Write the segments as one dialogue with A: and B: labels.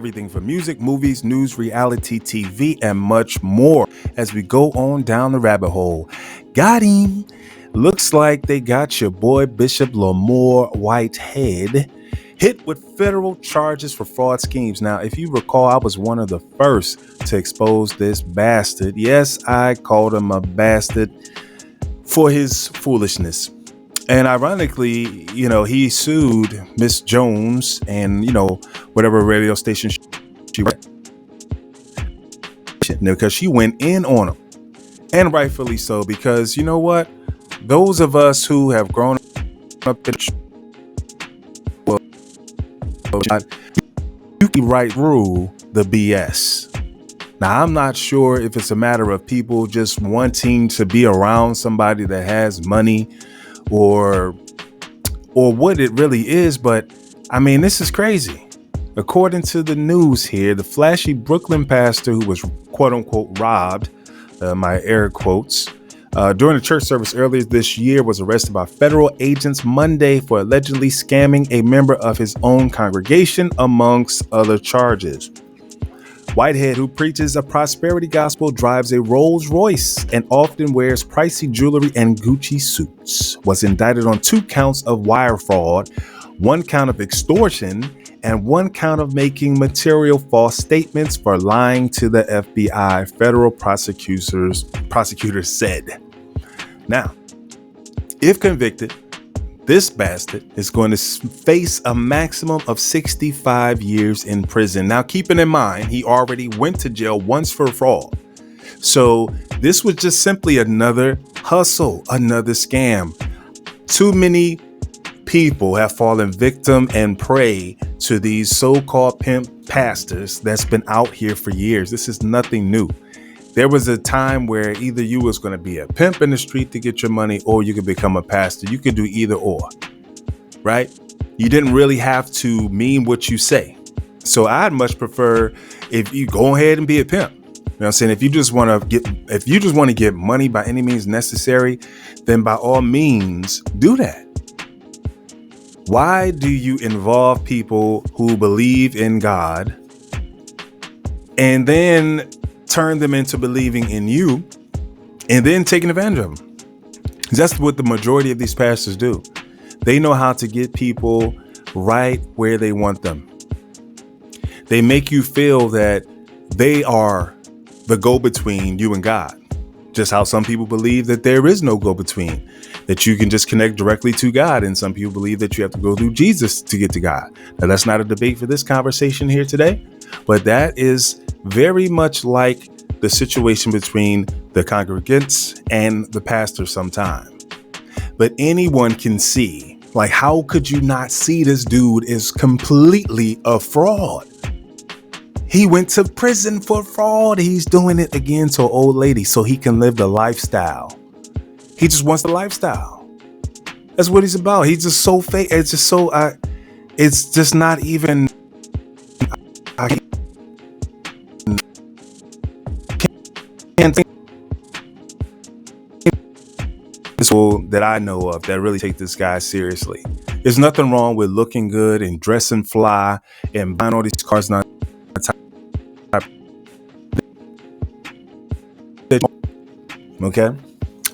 A: everything from music, movies, news, reality TV, and much more as we go on down the rabbit hole. Got him. Looks like they got your boy Bishop Lamor Whitehead hit with federal charges for fraud schemes. Now, if you recall, I was one of the first to expose this bastard. Yes, I called him a bastard for his foolishness. And ironically, he sued Miss Jones and, whatever radio station she worked because she went in on him. And rightfully so, because you know what? Those of us who have grown up in you can right through the BS. Now, I'm not sure if it's a matter of people just wanting to be around somebody that has money or what it really is, but I mean, this is crazy. According to the news here, the flashy Brooklyn pastor who was quote unquote robbed, my air quotes, during a church service earlier this year was arrested by federal agents Monday for allegedly scamming a member of his own congregation, amongst other charges. Whitehead, who preaches a prosperity gospel, drives a Rolls Royce and often wears pricey jewelry and Gucci suits, was indicted on 2 counts of wire fraud, 1 count of extortion, and 1 count of making material false statements for lying to the FBI, federal prosecutors said. Now, if convicted, this bastard is going to face a maximum of 65 years in prison. Now, keeping in mind, he already went to jail once for fraud. So this was just simply another hustle, another scam. Too many people have fallen victim and prey to these so-called pimp pastors that's been out here for years. This is nothing new. There was a time where either you was going to be a pimp in the street to get your money or you could become a pastor. You could do either or, right? You didn't really have to mean what you say. So I'd much prefer if you go ahead and be a pimp. You know what I'm saying? If you just want to get money by any means necessary, then by all means do that. Why do you involve people who believe in God and then turn them into believing in you and then taking advantage of them? That's what the majority of these pastors do. They know how to get people right where they want them. They make you feel that they are the go-between you and God. Just how some people believe that there is no go-between, that you can just connect directly to God. And some people believe that you have to go through Jesus to get to God. Now, that's not a debate for this conversation here today, but that is very much like the situation between the congregants and the pastor sometimes. But anyone can see, like, how could you not see this dude is completely a fraud? He went to prison for fraud. He's doing it again to an old lady so he can live the lifestyle. He just wants the lifestyle. That's what he's about. He's just so fake. It's just so, it's just not even, I can't think that I know of that really take this guy seriously. There's nothing wrong with looking good and dressing fly and buying all these cars. Okay.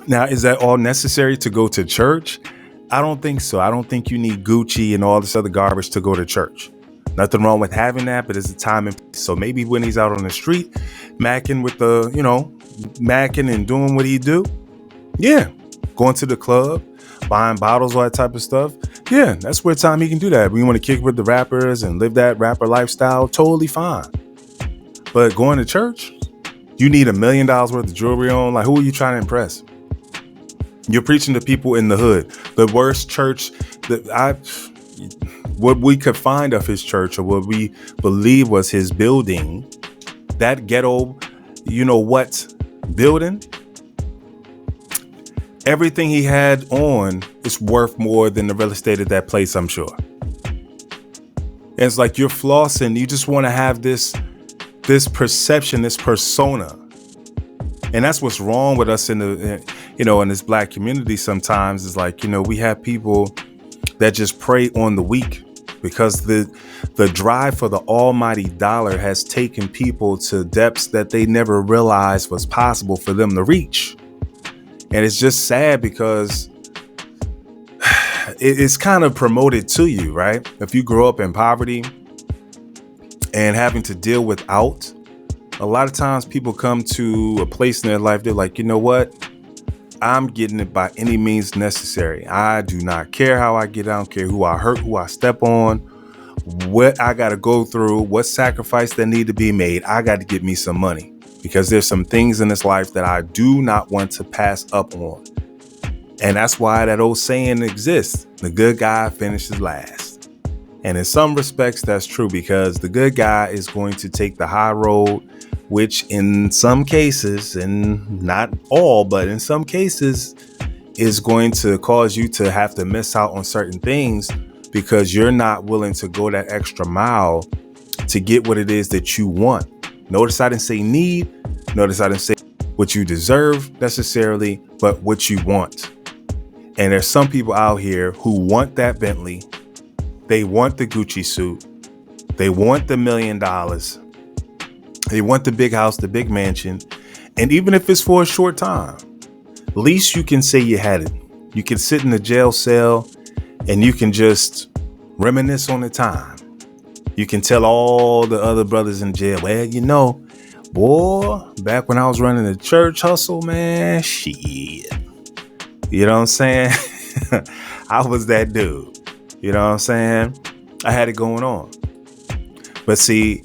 A: Now, is that all necessary to go to church? I don't think so. I don't think you need Gucci and all this other garbage to go to church. Nothing wrong with having that, but it's a time and place. So maybe when he's out on the street, macking with macking and doing what he do. Yeah. Going to the club, buying bottles, all that type of stuff. Yeah, that's where time he can do that. We want to kick with the rappers and live that rapper lifestyle. Totally fine. But going to church, you need $1 million worth of jewelry on. Like, who are you trying to impress? You're preaching to people in the hood. The worst church what we could find of his church, or what we believe was his building, that ghetto, building, everything he had on is worth more than the real estate of that place, I'm sure. And it's like you're flossing. You just want to have this perception, this persona. And that's what's wrong with us in this black community sometimes, is like, we have people that just prey on the weak. because the drive for the almighty dollar has taken people to depths that they never realized was possible for them to reach. And it's just sad because it's kind of promoted to you, right? If you grow up in poverty and having to deal without, a lot of times people come to a place in their life, they're like, you know what? I'm getting it by any means necessary. I do not care how I get. I don't care who I hurt, who I step on, what I got to go through, what sacrifice that need to be made. I got to get me some money because there's some things in this life that I do not want to pass up on. And that's why that old saying exists. The good guy finishes last. And in some respects, that's true because the good guy is going to take the high road, which in some cases, and not all, but in some cases, is going to cause you to have to miss out on certain things because you're not willing to go that extra mile to get what it is that you want. Notice I didn't say need. Notice I didn't say what you deserve necessarily, but what you want. And there's some people out here who want that Bentley. They want the Gucci suit. They want the $1 million. They want the big house, the big mansion. And even if it's for a short time, at least you can say you had it. You can sit in the jail cell and you can just reminisce on the time. You can tell all the other brothers in jail, well, you know, boy, back when I was running the church hustle, man, shit. You know what I'm saying? I was that dude. You know what I'm saying? I had it going on. But see,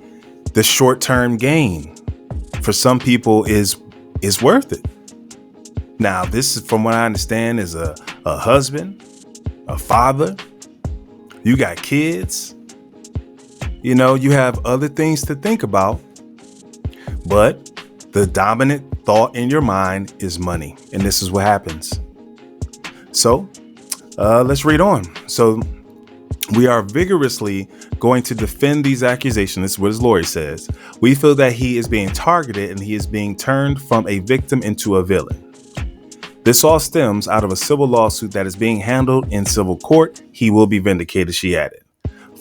A: the short-term gain for some people is worth it. Now, this is, from what I understand, is a husband, a father. You got kids. You know, you have other things to think about. But the dominant thought in your mind is money. And this is what happens. So let's read on. So we are vigorously going to defend these accusations. This is what his lawyer says. We feel that he is being targeted and he is being turned from a victim into a villain. This all stems out of a civil lawsuit that is being handled in civil court. He will be vindicated, she added.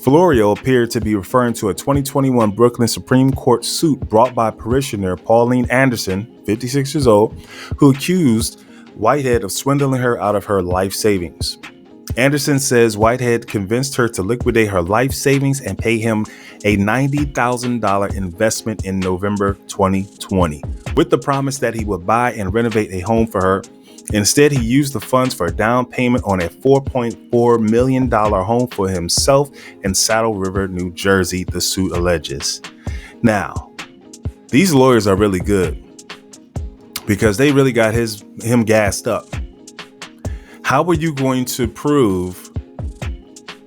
A: Florio appeared to be referring to a 2021 Brooklyn Supreme Court suit brought by parishioner Pauline Anderson, 56 years old, who accused Whitehead of swindling her out of her life savings. Anderson says Whitehead convinced her to liquidate her life savings and pay him a $90,000 investment in November 2020, with the promise that he would buy and renovate a home for her. Instead, he used the funds for a down payment on a $4.4 million home for himself in Saddle River, New Jersey, the suit alleges. Now, these lawyers are really good because they really got him gassed up. How are you going to prove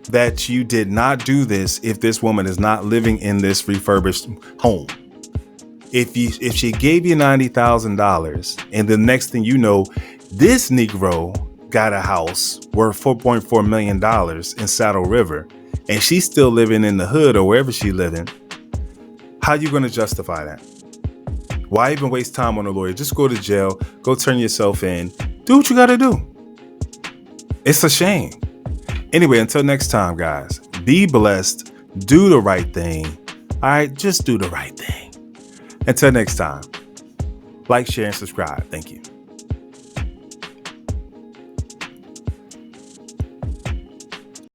A: that you did not do this if this woman is not living in this refurbished home? If she gave you $90,000 and the next thing you know, this Negro got a house worth $4.4 million in Saddle River and she's still living in the hood or wherever she's living, how are you going to justify that? Why even waste time on a lawyer? Just go to jail, go turn yourself in, do what you got to do. It's a shame. Anyway, until next time, guys, be blessed. Do the right thing. All right, just do the right thing. Until next time, like, share, and subscribe. Thank you.